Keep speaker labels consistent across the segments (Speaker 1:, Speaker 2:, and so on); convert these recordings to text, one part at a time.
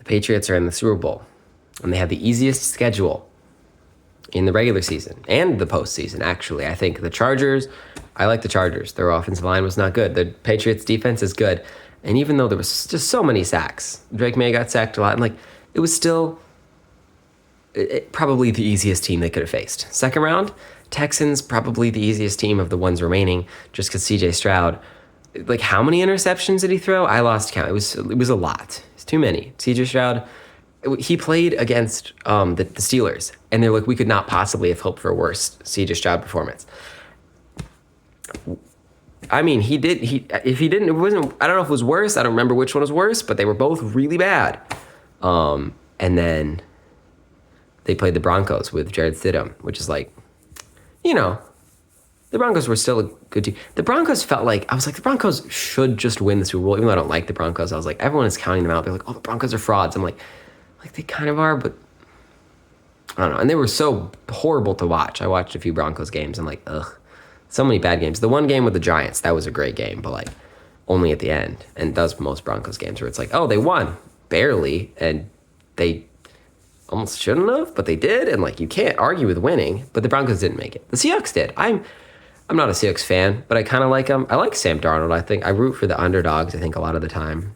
Speaker 1: The Patriots are in the Super Bowl, and they have the easiest schedule in the regular season and the postseason, actually. I think I like the Chargers. Their offensive line was not good. The Patriots' defense is good. And even though there was just so many sacks, Drake May got sacked a lot, and it was still probably the easiest team they could have faced. Second round, Texans, probably the easiest team of the ones remaining, just because CJ Stroud, how many interceptions did he throw? I lost count. It was a lot. It's too many. CJ Stroud, he played against the Steelers, and they're like, we could not possibly have hoped for a worse CJ Stroud performance. I mean, if he didn't, it wasn't, I don't know if it was worse. I don't remember which one was worse, but they were both really bad. And then they played the Broncos with Jared Stidham, which is the Broncos were still a good team. The Broncos felt like, I was like, the Broncos should just win the Super Bowl, even though I don't like the Broncos. I was like, everyone is counting them out. They're like, oh, the Broncos are frauds. I'm like they kind of are, but I don't know. And they were so horrible to watch. I watched a few Broncos games and so many bad games. The one game with the Giants, that was a great game, but only at the end. And does most Broncos games where it's oh, they won barely, and they almost shouldn't have, but they did, and you can't argue with winning. But the Broncos didn't make it. The Seahawks did. I'm not a Seahawks fan, but I kind of like them. I like Sam Darnold. I root for the underdogs, I think, a lot of the time.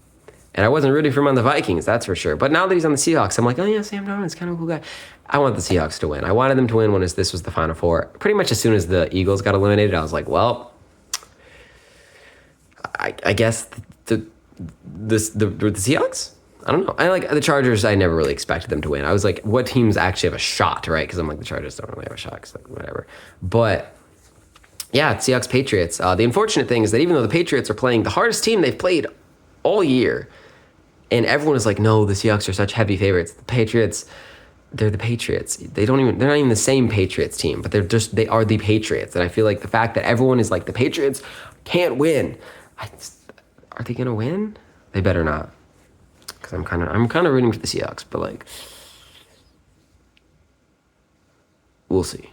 Speaker 1: And I wasn't rooting for him on the Vikings, that's for sure. But now that he's on the Seahawks, I'm like, oh yeah, Sam Darnold's kind of a cool guy. I want the Seahawks to win. I wanted them to win when this was the Final Four. Pretty much as soon as the Eagles got eliminated, I was like, well, I guess the Seahawks? I don't know. I like the Chargers. I never really expected them to win. I was like, what teams actually have a shot, right? Because I'm like, the Chargers don't really have a shot, because whatever. But yeah, it's Seahawks Patriots. The unfortunate thing is that even though the Patriots are playing the hardest team they've played all year, and everyone is like, no, the Seahawks are such heavy favorites. The Patriots, they're the Patriots. They're not even the same Patriots team, but they are the Patriots. And I feel like the fact that everyone is like, the Patriots can't win. Are they gonna win? They better not. Because I'm kind of rooting for the Seahawks, but we'll see.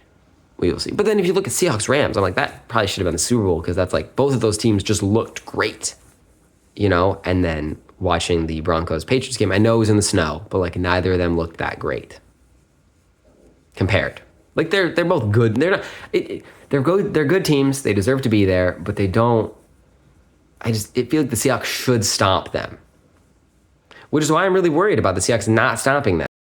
Speaker 1: We will see. But then if you look at Seahawks Rams, I'm like, that probably should have been the Super Bowl, because that's both of those teams just looked great, And then watching the Broncos Patriots game, I know it was in the snow, but neither of them looked that great compared. They're both good. They're good teams. They deserve to be there, but they don't. I feel like the Seahawks should stomp them, which is why I'm really worried about the Seahawks not stomping them.